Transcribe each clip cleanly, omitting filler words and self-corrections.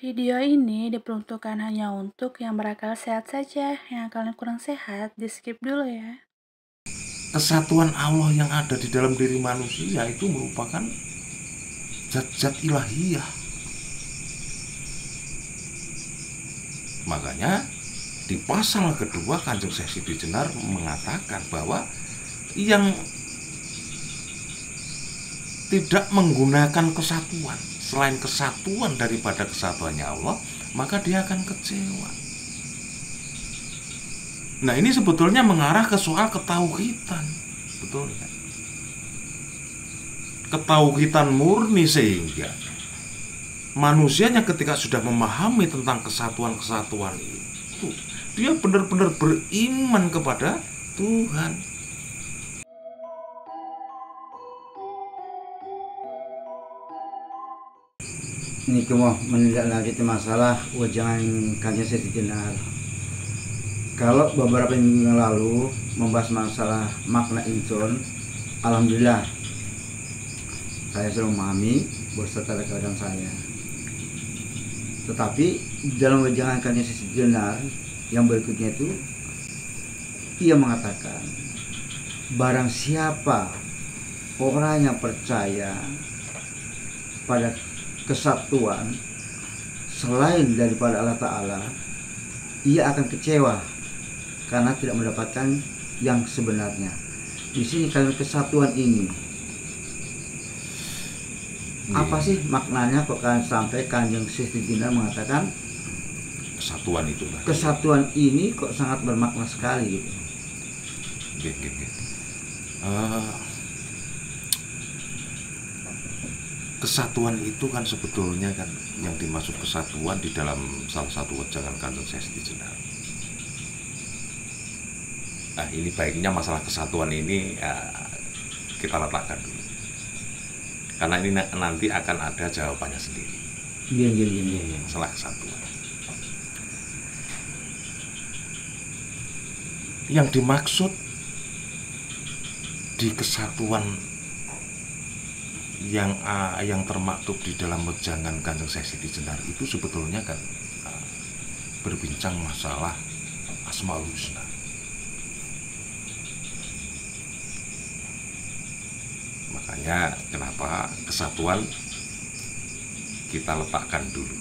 Video ini diperuntukkan hanya untuk yang berakal sehat saja. Yang akalnya kurang sehat, di skip dulu ya. Kesatuan Allah yang ada di dalam diri manusia itu merupakan zat-zat ilahiyah. Makanya di pasal kedua Kanjeng Syekh Siti Jenar mengatakan bahwa yang tidak menggunakan kesatuan selain kesatuan daripada kesatuannya Allah, maka dia akan kecewa. Nah, ini sebetulnya mengarah ke soal ketauhidan, betul kan? Ketauhidan murni, sehingga manusianya ketika sudah memahami tentang kesatuan-kesatuan itu, dia benar-benar beriman kepada Tuhan. Ini mau menindaklanjuti masalah wajangan Kanjeng Siti Jenar. Kalau beberapa minggu yang lalu membahas masalah makna insun, alhamdulillah saya sudah memahami beserta rekan saya. Tetapi dalam wajangan Kanjeng Siti Jenar yang berikutnya itu, ia mengatakan barang siapa orang yang percaya pada kesatuan selain daripada Allah Ta'ala, ia akan kecewa karena tidak mendapatkan yang sebenarnya. Di sini kalimat kesatuan ini, apa sih maknanya kok kan sampai Kanjeng Siti Jenar mengatakan Kesatuan itu lah. kesatuan ini kok sangat bermakna sekali gitu. Kesatuan itu kan sebetulnya kan yang dimaksud kesatuan di dalam salah satu wejangan Kanjeng Syekh Siti Jenar. Nah, ini baiknya masalah kesatuan ini kita letakkan dulu, karena ini nanti akan ada jawabannya sendiri. Iya. Masalah kesatuan yang dimaksud di kesatuan yang termaktub di dalam wejangan Kanjeng Syekh Siti Jenar itu sebetulnya kan berbincang masalah Asmaul Husna. Makanya kenapa kesatuan kita letakkan dulu,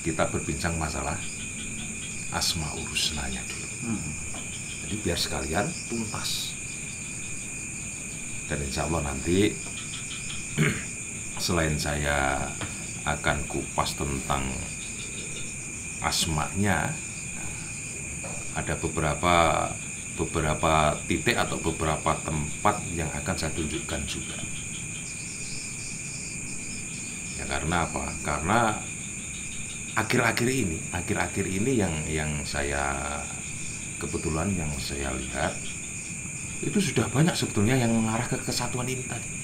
kita berbincang masalah Asmaul Husnanya dulu. Jadi biar sekalian tuntas. Dan insya Allah nanti selain saya akan kupas tentang asmanya, ada beberapa titik atau beberapa tempat yang akan saya tunjukkan juga. Ya, karena apa? Karena akhir-akhir ini yang saya kebetulan yang saya lihat itu sudah banyak sebetulnya yang mengarah ke kesatuan ini tadi.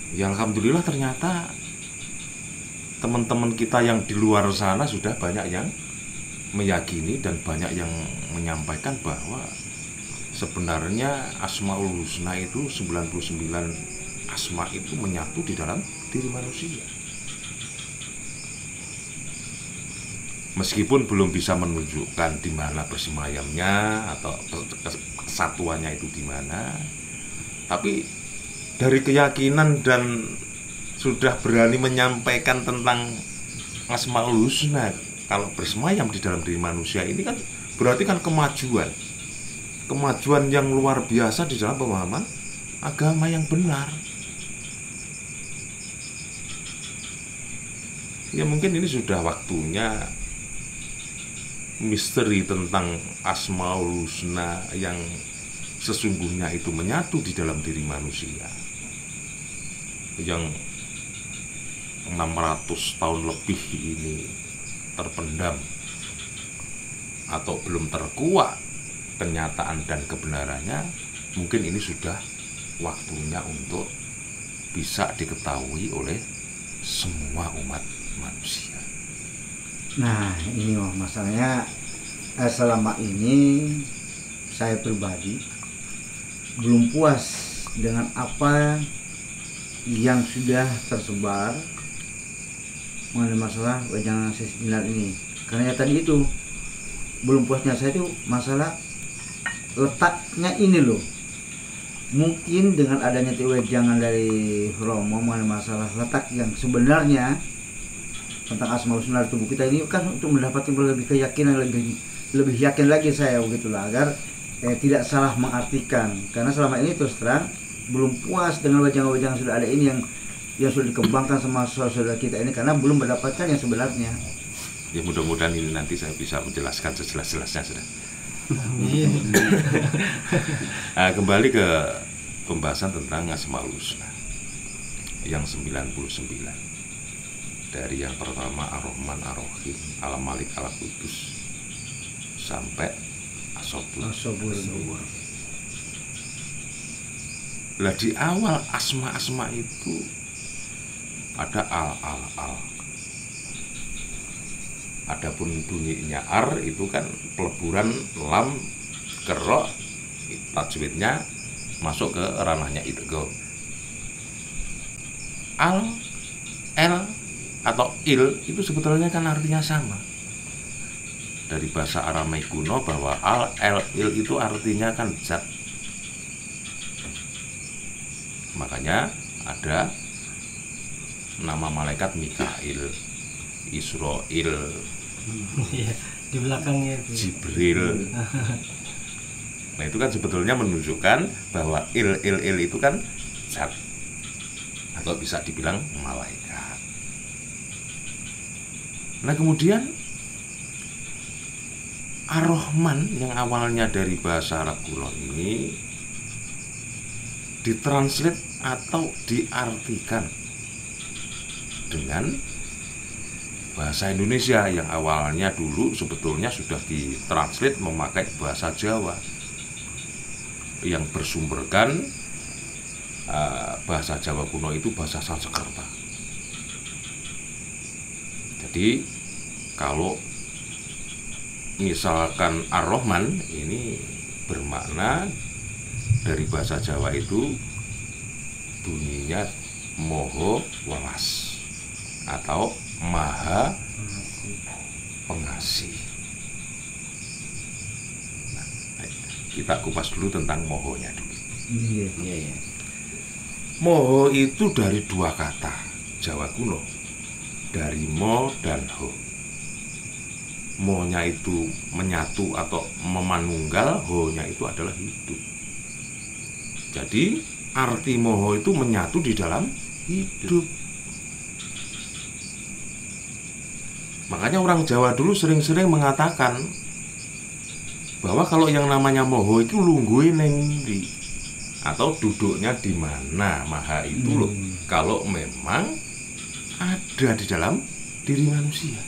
Ya, alhamdulillah ternyata teman-teman kita yang di luar sana sudah banyak yang meyakini dan banyak yang menyampaikan bahwa sebenarnya Asmaul Husna itu 99 asma itu menyatu di dalam diri manusia. Meskipun belum bisa menunjukkan di mana bersemayamnya atau kesatuannya itu di mana, tapi dari keyakinan dan sudah berani menyampaikan tentang Asmaul Husna kalau bersemayam di dalam diri manusia ini kan berarti kan kemajuan yang luar biasa di dalam pemahaman agama yang benar. Ya, mungkin ini sudah waktunya misteri tentang Asmaul Husna yang sesungguhnya itu menyatu di dalam diri manusia yang 600 tahun lebih ini terpendam atau belum terkuak kenyataan dan kebenarannya. Mungkin ini sudah waktunya untuk bisa diketahui oleh semua umat manusia. Nah, ini masalahnya selama ini saya pribadi belum puas dengan apa yang sudah tersebar mengenai masalah wejangan sesi dinar ini. Karena ya tadi itu belum puasnya saya itu masalah letaknya ini loh. Mungkin dengan adanya wejangan dari Romo mengenai masalah letak yang sebenarnya tentang Asmaul Husna tubuh kita ini kan untuk mendapatkan lebih keyakinan, lebih yakin lagi saya begitulah, agar tidak salah mengartikan. Karena selama ini terus terang belum puas dengan wejangan-wejangan sudah ada ini yang sudah dikembangkan sama saudara kita ini, karena belum mendapatkan yang sebenarnya. Ya mudah-mudahan ini nanti saya bisa menjelaskan sejelas-jelasnya sudah. Nah, kembali ke pembahasan tentang Asmaul Husna yang 99. Dari yang pertama Ar-Rahman Ar-Rahim, Al-Malik Al-Qudus sampai As-Sabur. Lah di awal asma-asma itu ada al. Adapun bunyinya ar itu kan peleburan lam ke ro, tajwidnya masuk ke ranahnya idgham. Al, el atau il itu sebetulnya kan artinya sama. Dari bahasa Aramaik kuno bahwa al, el, il itu artinya kan zat. Makanya ada nama malaikat Mikail, Israil, di belakangnya itu. Jibril. Nah itu kan sebetulnya menunjukkan bahwa il itu kan zat, atau bisa dibilang malaikat. Nah kemudian Ar-Rahman yang awalnya dari bahasa Arab kuno ini ditranslate atau diartikan dengan bahasa Indonesia yang awalnya dulu sebetulnya sudah ditranslate memakai bahasa Jawa yang bersumberkan bahasa Jawa kuno itu bahasa Sanskerta. Jadi kalau misalkan Ar-Rahman ini bermakna dari bahasa Jawa itu bunyinya moho welas atau maha pengasih. Nah, kita kupas dulu tentang mohonya dulu. Iya. Moho itu dari dua kata Jawa kuno, dari mo dan ho. Mo-nya itu menyatu atau memanunggal, ho-nya itu adalah hidup. Jadi arti moho itu menyatu di dalam hidup. Makanya orang Jawa dulu sering-sering mengatakan bahwa kalau yang namanya moho itu lungguhe ning ndi atau duduknya di mana, maha itu loh. Kalau memang ada di dalam diri manusia.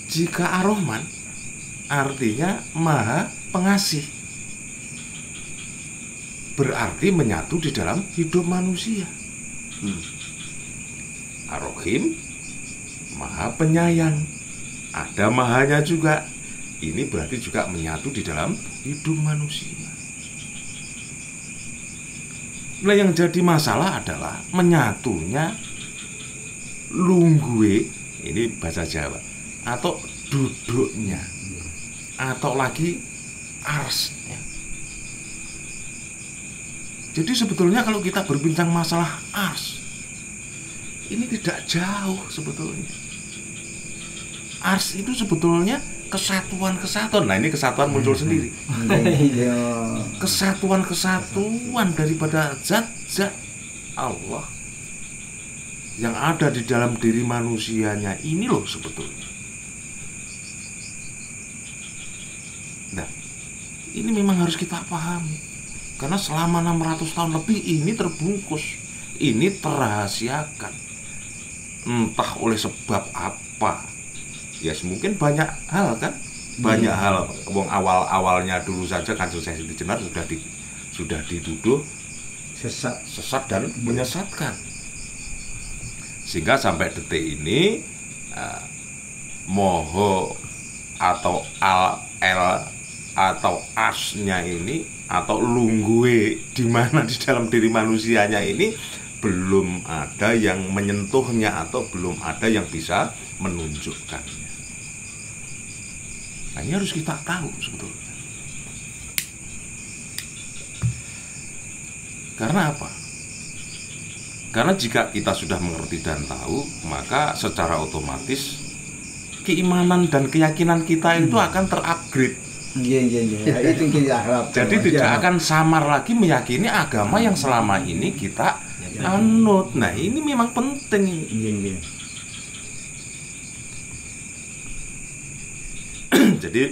Jika Ar-Rahman artinya maha pengasih, berarti menyatu di dalam hidup manusia. Ar-Rahim maha penyayang, ada mahanya juga. Ini berarti juga menyatu di dalam hidup manusia. Nah yang jadi masalah adalah menyatunya lungguhe, ini bahasa Jawa, atau duduknya, atau lagi arsnya. Jadi sebetulnya kalau kita berbincang masalah ars, ini tidak jauh sebetulnya. Ars itu sebetulnya kesatuan-kesatuan. Nah ini kesatuan muncul sendiri. Kesatuan-kesatuan daripada zat-zat Allah yang ada di dalam diri manusianya ini loh sebetulnya. Nah ini memang harus kita pahami, karena selama 600 tahun lebih ini terbungkus, ini terahasiakan. Entah oleh sebab apa. Ya mungkin banyak hal kan, banyak hal. Wong awal-awalnya dulu saja Kanjeng Siti Jenar sudah dituduh sesat dan menyesatkan, sehingga sampai detik ini moho atau el atau asnya ini atau lungguhe di mana di dalam diri manusianya ini belum ada yang menyentuhnya atau belum ada yang bisa menunjukkannya. Nah, ini harus kita tahu sebetulnya. Karena apa? Karena jika kita sudah mengerti dan tahu, maka secara otomatis keimanan dan keyakinan kita itu akan terupgrade. Iya. Itu kita harap. Jadi tidak akan samar lagi meyakini agama yang selama ini kita anut. Nah, ini memang penting ini. Iya. Jadi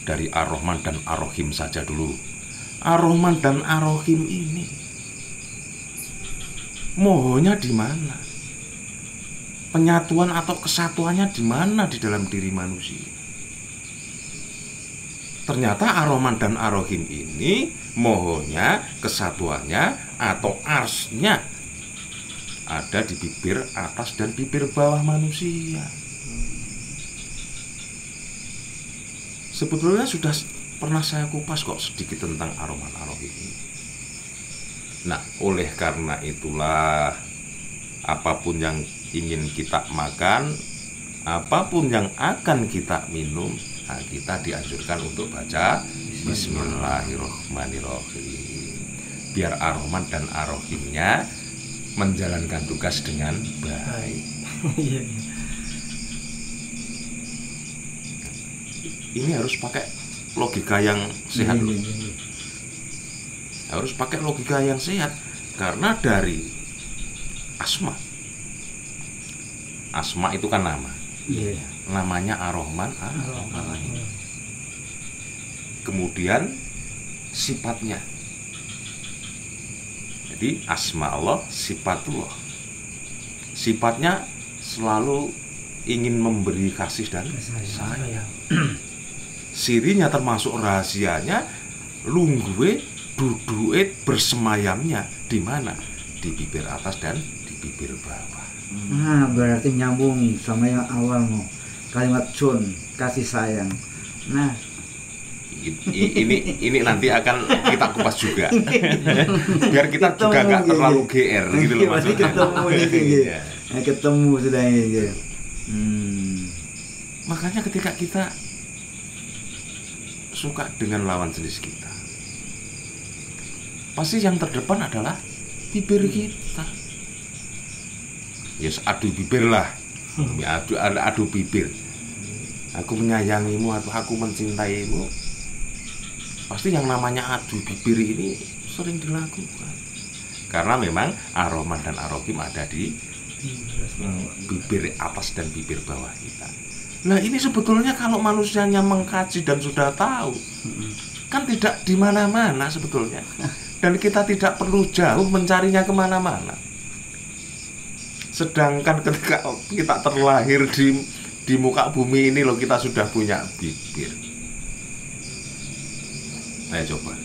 dari Ar-Rahman dan Ar-Rahim saja dulu. Ar-Rahman dan Ar-Rahim ini mohonnya di mana? Penyatuan atau kesatuannya di mana di dalam diri manusia? Ternyata Ar-Rahman dan Ar-Rahim ini mohonnya, kesatuannya atau arsnya ada di bibir atas dan bibir bawah manusia. Sebetulnya sudah pernah saya kupas kok sedikit tentang Ar-Rahman Ar-Rahim ini. Nah, oleh karena itulah apapun yang ingin kita makan, apapun yang akan kita minum, nah, kita dianjurkan untuk baca Bismillahirrahmanirrahim. Biar Ar-Rahman dan Ar-Rahimnya menjalankan tugas dengan baik. Iya. Ini harus pakai logika yang sehat loh. Harus pakai logika yang sehat. Karena dari asma itu kan nama. Iya. Namanya Ar-Rahman Ar-Rahim. Kemudian sifatnya. Jadi asma Allah, sifatullah. Sifatnya selalu ingin memberi kasih dan sayang. Sirinya termasuk rahasianya, lungguhe duduke bersemayamnya di mana? Di bibir atas dan di bibir bawah. Nah, berarti nyambung sama yang awal mau kalimat cun, kasih sayang. Nah, ini nanti akan kita kupas juga. Biar kita Ketemu juga nggak gitu. terlalu GR gitu loh Pasti maksudnya. ketemu gitu. Iya. Nah, ketemu sudah gitu. Makanya ketika kita suka dengan lawan jenis kita, pasti yang terdepan adalah bibir kita. Yes, adu bibir lah. Adu bibir. Aku menyayangimu atau aku mencintaimu. Pasti yang namanya adu bibir ini sering dilakukan. Karena memang Ar-Rahman dan Ar-Rahim ada di bibir atas dan bibir bawah kita. Nah, ini sebetulnya kalau manusianya mengkaji dan sudah tahu, kan tidak di mana-mana sebetulnya. Dan kita tidak perlu jauh mencarinya kemana-mana. Sedangkan ketika kita terlahir di muka bumi ini loh, kita sudah punya bibir. Nah, coba.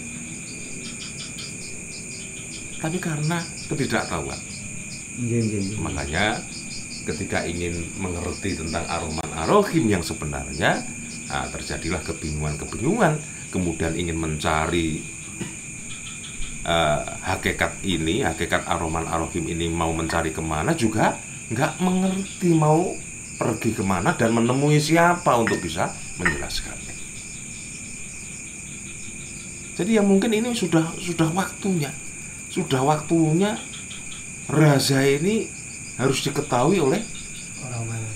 Tapi karena ketidaktahuan, makanya ketika ingin mengerti tentang Ar-Rahman Ar-Rahim yang sebenarnya, nah, terjadilah kebingungan, kemudian ingin mencari hakikat ini, hakikat Ar-Rahman Ar-Rahim ini mau mencari kemana juga nggak mengerti mau pergi kemana dan menemui siapa untuk bisa menjelaskannya. Jadi ya mungkin ini sudah waktunya rahasia ini harus diketahui oleh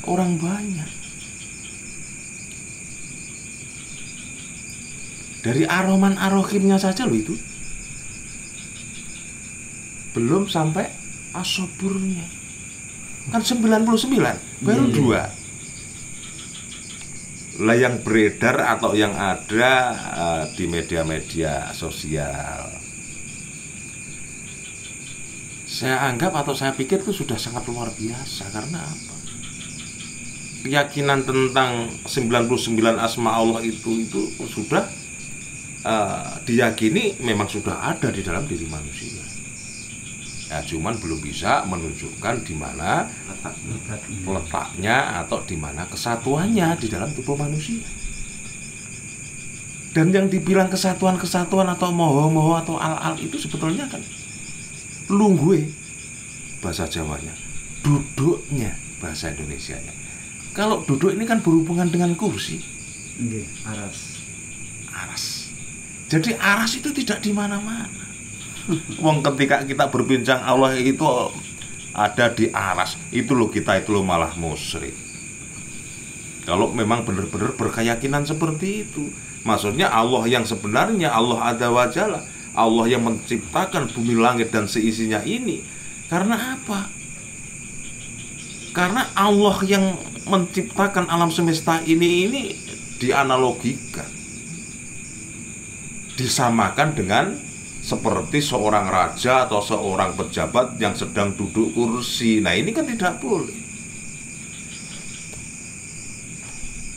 orang banyak. Dari Ar-Rahman Ar-Rahimnya saja loh itu. Belum sampai As-Saburnya. Kan 99, baru 2. Lah yang beredar atau yang ada di media-media sosial, saya anggap atau saya pikir itu sudah sangat luar biasa. Karena apa? Keyakinan tentang 99 asma Allah itu sudah diyakini memang sudah ada di dalam diri manusia. Ya, cuman belum bisa menunjukkan di mana letaknya atau di mana kesatuannya di dalam tubuh manusia. Dan yang dibilang kesatuan atau moho atau al-al itu sebetulnya kan lungguhe bahasa Jawanya, duduknya bahasa Indonesianya. Kalau duduk ini kan berhubungan dengan kursi, Nggih, aras. aras. Jadi aras itu tidak di mana-mana. Wong ketika kita berbincang Allah itu ada di aras, itu loh kita itu loh malah musyrik. Kalau memang benar-benar berkeyakinan seperti itu, maksudnya Allah yang sebenarnya, Allah Azza wa Jalla, Allah yang menciptakan bumi langit dan seisinya ini. Karena apa? Karena Allah yang menciptakan alam semesta ini dianalogikan, disamakan dengan seperti seorang raja atau seorang pejabat yang sedang duduk kursi. Nah ini kan tidak boleh.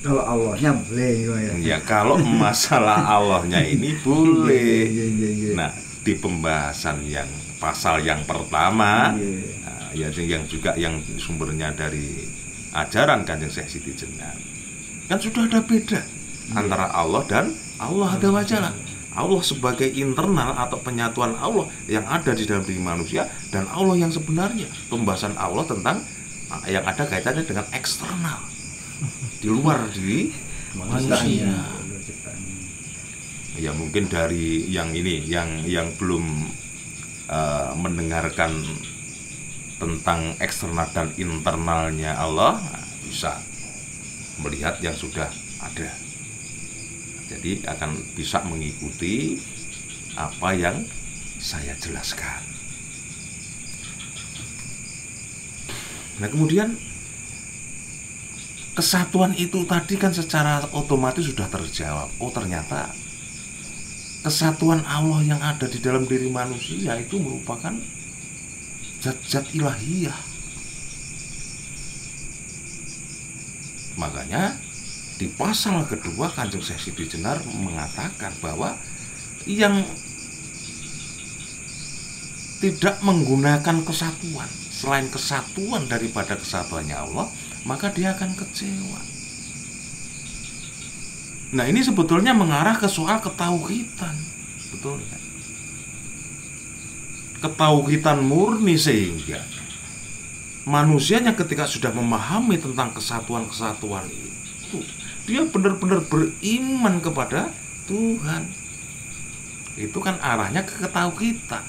Kalau Allahnya boleh Ya kalau masalah Allahnya ini boleh. Iya. Nah di pembahasan yang pasal yang pertama, Iya. yang juga yang sumbernya dari ajaran Kanjeng Syekh Siti Jenar, kan sudah ada beda antara Allah dan Allah Azza wa Jalla. Allah sebagai internal atau penyatuan Allah yang ada di dalam diri manusia, dan Allah yang sebenarnya pembahasan Allah tentang yang ada kaitannya dengan eksternal di luar diri manusia. Ya mungkin dari yang ini yang belum mendengarkan tentang eksternal dan internalnya Allah, bisa melihat yang sudah ada. Jadi akan bisa mengikuti apa yang saya jelaskan. Nah kemudian kesatuan itu tadi kan secara otomatis sudah terjawab. Oh ternyata kesatuan Allah yang ada di dalam diri manusia itu merupakan zat-zat ilahiyah. Makanya di pasal kedua Kanjeng Syekh Siti Jenar mengatakan bahwa yang tidak menggunakan kesatuan selain kesatuan daripada kesatuannya Allah, maka dia akan kecewa. Nah ini sebetulnya mengarah ke soal ketauhidan, betul kan? Ketauhidan murni, sehingga manusianya ketika sudah memahami tentang kesatuan-kesatuan itu, dia benar-benar beriman kepada Tuhan. Itu kan arahnya ke ketauhidan.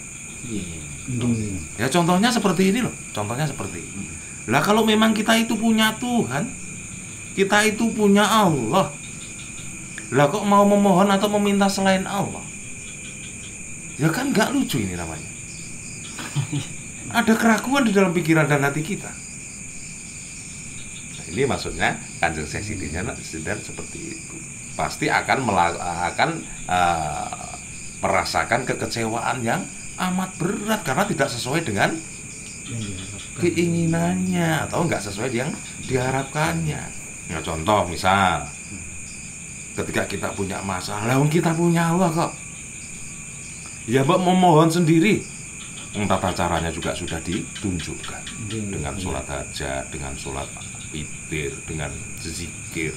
Ya contohnya seperti ini loh, contohnya seperti ini. Lah kalau memang kita itu punya Tuhan, kita itu punya Allah, lah kok mau memohon atau meminta selain Allah? Ya kan gak lucu ini namanya. Ada keraguan di dalam pikiran dan hati kita. Nah, ini maksudnya Kanjeng Syekh Siti Jenar seperti itu. Pasti akan merasakan kekecewaan yang amat berat karena tidak sesuai dengan keinginannya atau nggak sesuai yang diharapkannya. Nah, contoh misal ketika kita punya masalah, kita punya Allah kok. Ya mbak memohon sendiri, tata caranya juga sudah ditunjukkan dengan sholat hajat, dengan sholat witir, dengan zikir.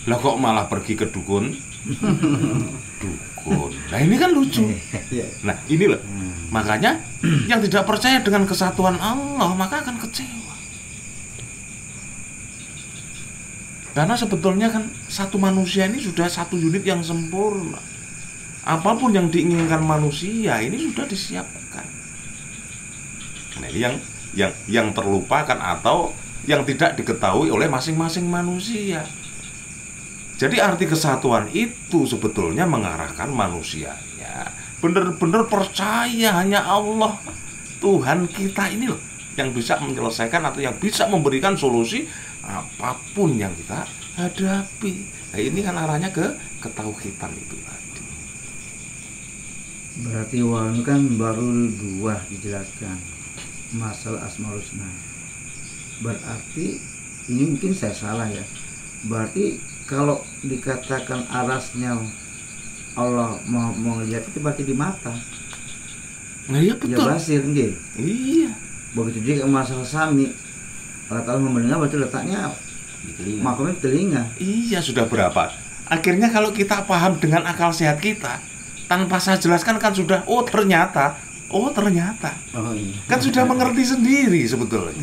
Lah kok malah pergi ke dukun? Dukun. Nah ini kan lucu. Nah ini loh. Makanya yang tidak percaya dengan kesatuan Allah maka akan kecewa. Karena sebetulnya kan satu manusia ini sudah satu unit yang sempurna. Apapun yang diinginkan manusia ini sudah disiapkan. Nah ini yang terlupakan atau yang tidak diketahui oleh masing-masing manusia. Jadi arti kesatuan itu sebetulnya mengarahkan manusianya benar-benar percaya hanya Allah Tuhan kita ini loh yang bisa menyelesaikan atau yang bisa memberikan solusi apapun yang kita hadapi. Nah ini kan arahnya ke ketauhidan itu tadi. Berarti Wan kan baru dua dijelaskan masalah Asmaul Husna. Berarti ini mungkin saya salah ya. Berarti kalau dikatakan arasnya Allah mau melihat itu berarti di mata. Nah iya betul. Ya basir nggih. Iya. Begitu juga masalah sami. Allah Ta'ala mendengar berarti letaknya di telinga. makamnya di telinga. Iya sudah berapa? Akhirnya kalau kita paham dengan akal sehat kita, tanpa saya jelaskan kan sudah oh ternyata Oh iya. kan sudah mengerti sendiri sebetulnya.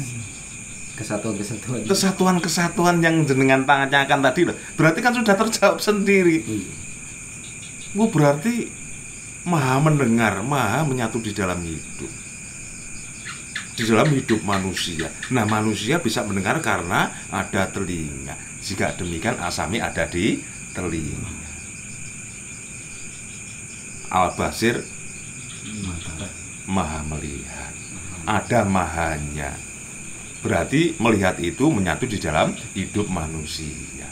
Kesatuan yang jenengan tanyakan tadi loh, berarti kan sudah terjawab sendiri. Berarti maha mendengar, maha menyatu di dalam hidup manusia. Nah, manusia bisa mendengar karena ada telinga. Jika demikian asami ada di telinga. Al-Basir maha melihat, ada mahanya. Berarti melihat itu menyatu di dalam hidup manusia.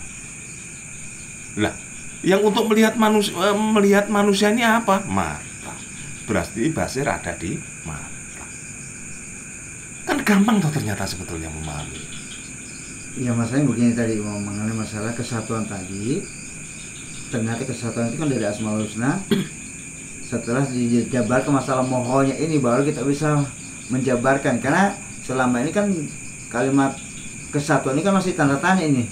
Lah, yang untuk melihat manusia ini apa? Mata. Berarti basir ada di mata. Kan gampang toh ternyata sebetulnya memahami. Ya masalahnya begini tadi, mengenai masalah kesatuan tadi. Ternyata kesatuan itu kan dari Asmaul Husna. Setelah dijabarkan masalah mohonya ini baru kita bisa menjabarkan, karena selama ini kan kalimat kesatuan ini kan masih tanda tanya ini.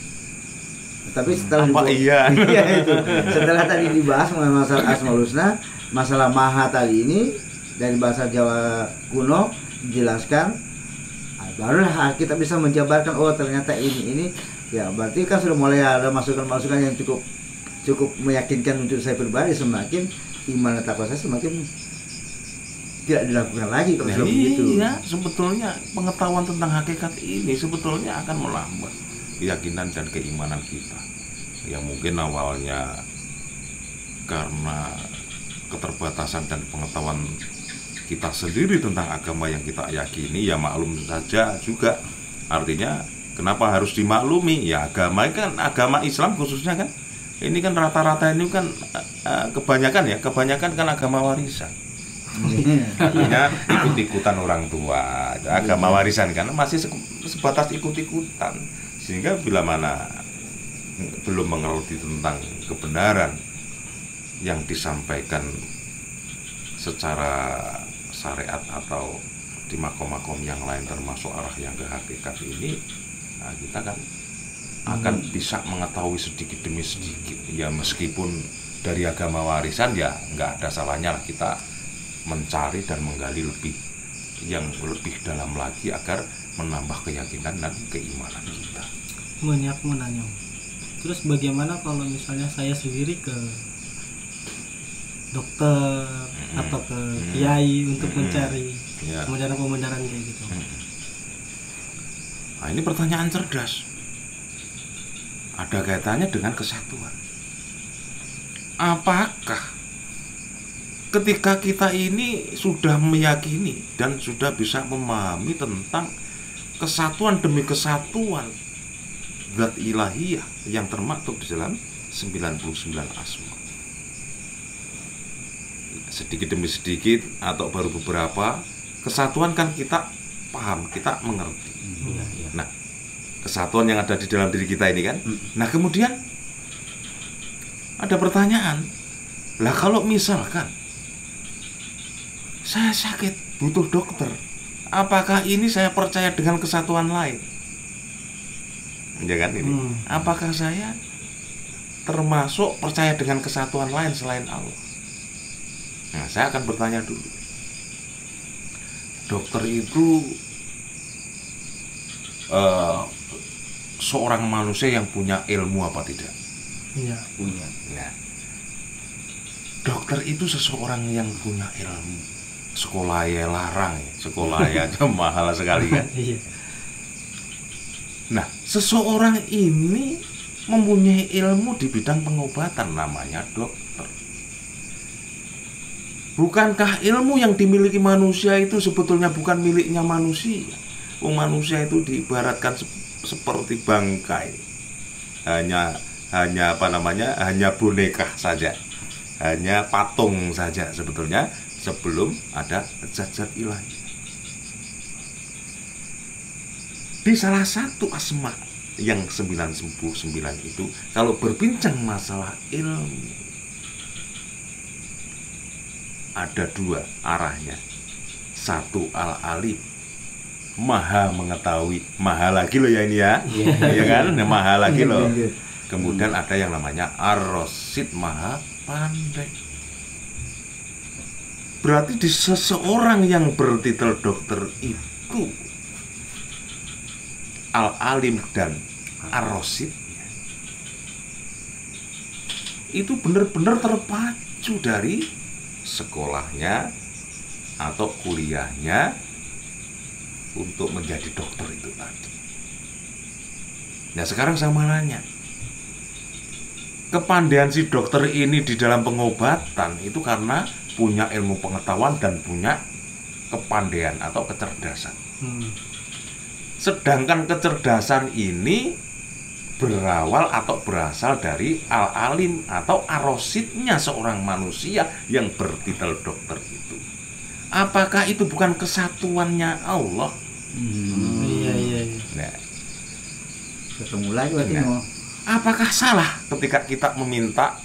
Tapi setelah iya itu setelah tadi dibahas mengenai masalah Asmaul Husna, masalah maha tadi ini dari bahasa Jawa kuno dijelaskan, barulah kita bisa menjabarkan oh ternyata ini ya, berarti kan sudah mulai ada masukan-masukan yang cukup meyakinkan untuk saya pribadi. Semakin iman dan takwa saya semakin tidak dilakukan lagi kalau sudah begitu. Iya, sebetulnya pengetahuan tentang hakikat ini sebetulnya akan melambat keyakinan dan keimanan kita. Yang mungkin awalnya karena keterbatasan dan pengetahuan kita sendiri tentang agama yang kita yakini, ya maklum saja juga. Artinya kenapa harus dimaklumi? Ya agama Islam khususnya kan. Ini kan rata-rata ini kan kebanyakan kan agama warisan. Artinya ikut-ikutan orang tua, agama warisan kan masih sebatas ikut-ikutan. Sehingga bila mana belum mengerti tentang kebenaran yang disampaikan secara syariat atau di makom-makom yang lain termasuk arah yang ke hakikat ini, nah kita kan akan bisa mengetahui sedikit demi sedikit. Ya meskipun dari agama warisan ya nggak ada salahnya lah kita mencari dan menggali lebih dalam lagi agar menambah keyakinan dan keimanan kita. Aku mau nanya, terus bagaimana kalau misalnya saya sendiri ke dokter atau ke kiai untuk mencari kebenaran kayak gitu? Nah ini pertanyaan cerdas. Ada kaitannya dengan kesatuan. Apakah ketika kita ini sudah meyakini dan sudah bisa memahami tentang kesatuan demi kesatuan zat ilahiyah yang termaktub di dalam 99 asma, sedikit demi sedikit atau baru beberapa kesatuan kan kita paham, kita mengerti. Nah, kesatuan yang ada di dalam diri kita ini kan. Nah, kemudian ada pertanyaan. Lah kalau misalkan saya sakit, butuh dokter, apakah ini saya percaya dengan kesatuan lain? Ya kan ini. Apakah saya termasuk percaya dengan kesatuan lain selain Allah? Nah, saya akan bertanya dulu. Dokter itu seorang manusia yang punya ilmu apa tidak? Iya. Punya. Nah, dokter itu seseorang yang punya ilmu. Sekolah ya larang, sekolah ya mahal sekali kan. Iya. Nah, seseorang ini mempunyai ilmu di bidang pengobatan, namanya dokter. Bukankah ilmu yang dimiliki manusia itu sebetulnya bukan miliknya manusia? Manusia itu diibaratkan seperti bangkai, hanya hanya boneka saja, hanya patung saja sebetulnya sebelum ada zat-zat ilahi. Di salah satu asma yang 99 itu, kalau berbincang masalah ilmu, ada dua arahnya. Satu al-alim, maha mengetahui, maha lagi loh ya ini ya, ya kan, maha lagi loh. Kemudian ada yang namanya ar-rasid, maha pandai. berarti di seseorang yang bertitel dokter itu al-alim dan ar-rasyid itu benar-benar terpacu dari sekolahnya atau kuliahnya untuk menjadi dokter itu tadi. Nah sekarang saya mau nanya, kepandaian si dokter ini di dalam pengobatan itu karena punya ilmu pengetahuan dan punya kepandaian atau kecerdasan. Sedangkan kecerdasan ini berawal atau berasal dari al-alim atau ar-rasyidnya seorang manusia yang bertitel dokter itu. Apakah itu bukan kesatuannya Allah? Iya. Nah, ketemu lagi berarti. Apakah salah ketika kita meminta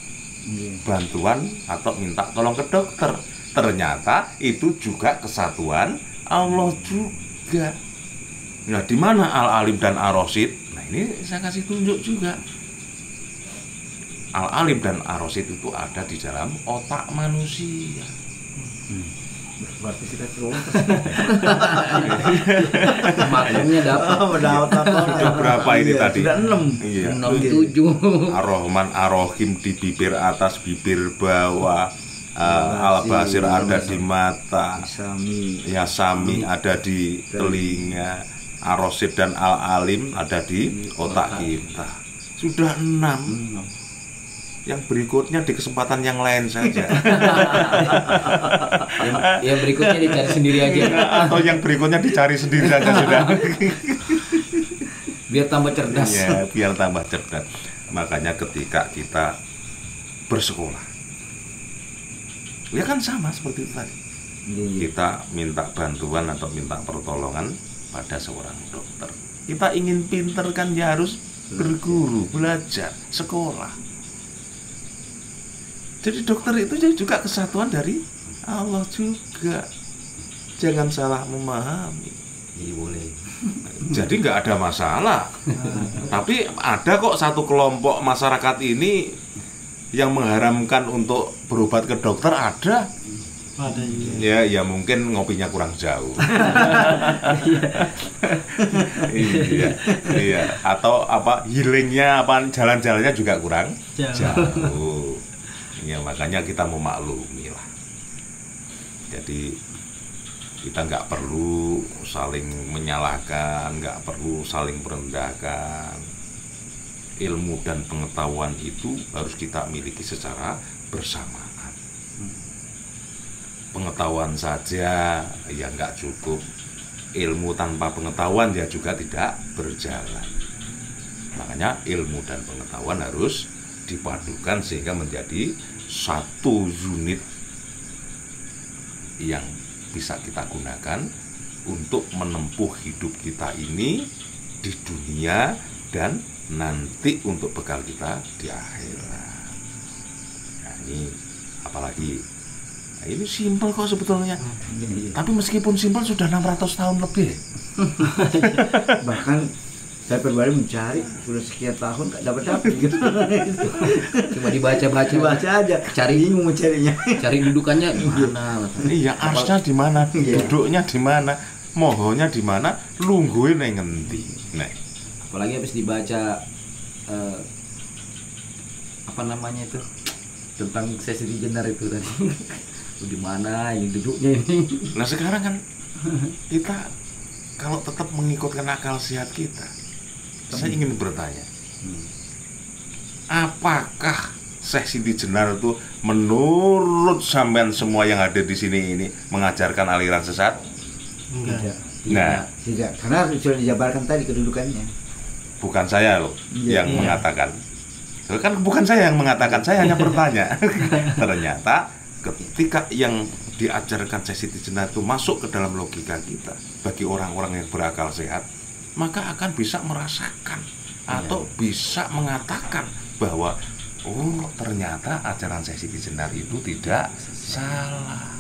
bantuan atau minta tolong ke dokter? Ternyata itu juga kesatuan Allah juga. Nah, di mana al-alim dan ar-rasyid? Nah, ini saya kasih tunjuk juga. Al-alim dan ar-rasyid itu ada di dalam otak manusia. Berarti kita terus makanya dapat Sudah berapa ini tadi? Sudah 6. Iya. 6 7. Ar-Rahman Ar-Rahim di bibir atas, bibir bawah. Al-Basir ada di mata. Yasami ada di telinga. Ar-Rasyid dan Al-Alim ada di otak kita. Sudah 6. Yang berikutnya di kesempatan yang lain saja. yang berikutnya dicari sendiri aja. Atau yang berikutnya dicari sendiri saja sudah. Biar tambah cerdas. Ya, biar tambah cerdas. Makanya ketika kita bersekolah, ya kan sama seperti itu tadi. Kita minta bantuan atau minta pertolongan pada seorang dokter. Kita ingin pinter kan ya harus berguru, belajar, sekolah. Jadi dokter itu juga kesatuan dari Allah juga. Jangan salah memahami. Iya boleh. Jadi nggak ada masalah. Tapi ada kok satu kelompok masyarakat ini yang mengharamkan untuk berobat ke dokter ada. Ada juga. Ya mungkin ngopinya kurang jauh. Iya. Atau apa healingnya apa jalan-jalannya juga kurang jauh. Ya makanya kita memaklumi lah. Jadi kita nggak perlu saling menyalahkan, nggak perlu saling merendahkan. Ilmu dan pengetahuan itu harus kita miliki secara bersamaan. Pengetahuan saja ya nggak cukup. Ilmu tanpa pengetahuan ya juga tidak berjalan. Makanya ilmu dan pengetahuan harus dipadukan sehingga menjadi satu unit yang bisa kita gunakan untuk menempuh hidup kita ini di dunia dan nanti untuk bekal kita di akhirat. Nah, ini apalagi ini simpel kok sebetulnya. Tapi meskipun simpel sudah 600 tahun lebih. Bahkan saya pribadi mencari sudah sekian tahun nggak dapat gitu. Cuma dibaca aja. Cari bingung mencarinya. Cari dudukannya di mana? Iya, arsnya di mana? Duduknya di mana? Mohonya di mana? Lungguhe ning ngendi? Nah, apalagi habis dibaca apa namanya itu? Tentang sesi di jenar itu tadi. Di mana ini duduknya ini? Nah, sekarang kan kita kalau tetap mengikutkan akal sehat kita, saya ingin bertanya, apakah Syekh Siti Jenar itu menurut sampean semua yang ada di sini ini mengajarkan aliran sesat? Enggak. Nah, tidak, karena sudah dijabarkan tadi kedudukannya. Bukan saya loh yang mengatakan. Kan bukan saya yang mengatakan, saya hanya bertanya. Ternyata ketika yang diajarkan Syekh Siti Jenar itu masuk ke dalam logika kita, bagi orang-orang yang berakal sehat, maka akan bisa merasakan atau bisa mengatakan bahwa oh ternyata ajaran Syekh Siti Jenar itu tidak salah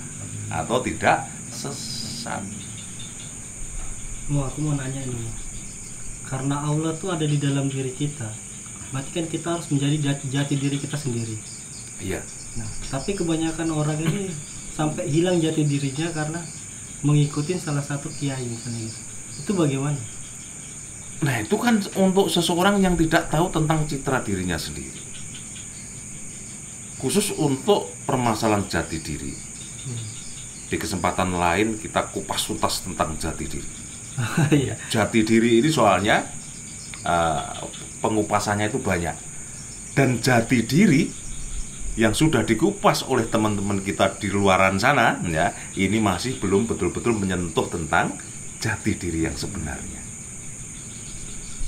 atau tidak sesat. Aku mau nanya ini, karena Allah tuh ada di dalam diri kita, berarti kan kita harus menjadi jati diri kita sendiri. Iya. Nah, tapi kebanyakan orang ini sampai hilang jati dirinya karena mengikuti salah satu kiai misalnya gitu. Itu bagaimana? Nah itu kan untuk seseorang yang tidak tahu tentang citra dirinya sendiri. Khusus untuk permasalahan jati diri. Di kesempatan lain kita kupas tuntas tentang jati diri. Iya. Jati diri ini soalnya pengupasannya itu banyak. Dan jati diri yang sudah dikupas oleh teman-teman kita di luaran sana, ya, ini masih belum betul-betul menyentuh tentang jati diri yang sebenarnya.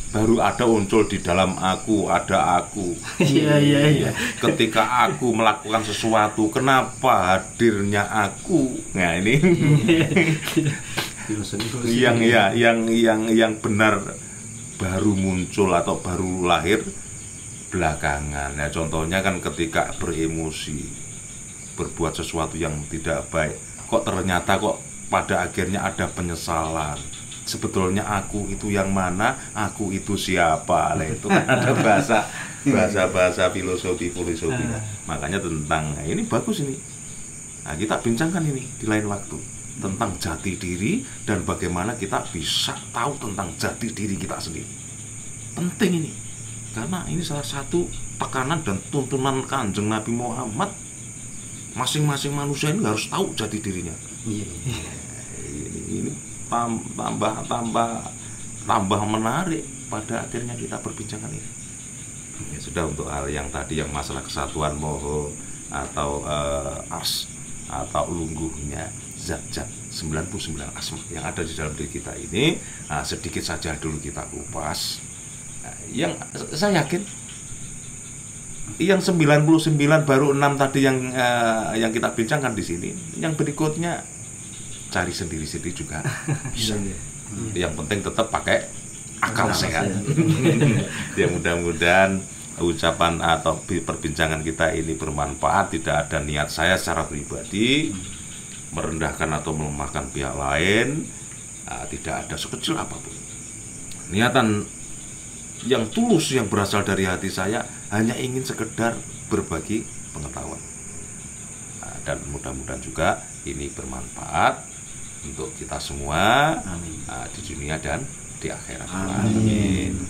Baru ada muncul di dalam aku, ada aku. Iya. Ketika aku melakukan sesuatu, kenapa hadirnya aku? Nah ini yang benar baru muncul atau baru lahir belakangan. Ya, contohnya kan ketika beremosi, berbuat sesuatu yang tidak baik, kok ternyata kok pada akhirnya ada penyesalan. Sebetulnya aku itu yang mana, aku itu siapa? Nah, itu kan ada bahasa filosofi. Makanya tentang ini bagus ini. Nah, kita bincangkan ini di lain waktu tentang jati diri dan bagaimana kita bisa tahu tentang jati diri kita sendiri. Penting ini. Karena ini salah satu tekanan dan tuntunan Kanjeng Nabi Muhammad. Masing-masing manusia ini harus tahu jati dirinya. Ini tambah menarik pada akhirnya kita perbincangan ini. Ya sudah, untuk hal yang tadi yang masalah kesatuan moho atau ars atau lungguhnya zat-zat 99 asma yang ada di dalam diri kita ini, sedikit saja dulu kita kupas. Yang saya yakin yang 99 baru 6 tadi yang kita bincangkan di sini, yang berikutnya cari sendiri-sendiri juga bisa. Yang penting tetap pakai akal sehat. Ya mudah-mudahan ucapan atau perbincangan kita ini bermanfaat. Tidak ada niat saya secara pribadi merendahkan atau melemahkan pihak lain. Tidak ada sekecil apapun. Niatan yang tulus yang berasal dari hati saya hanya ingin sekedar berbagi pengetahuan. Dan mudah-mudahan juga ini bermanfaat untuk kita semua. Amin. Di dunia dan di akhirat. Amin.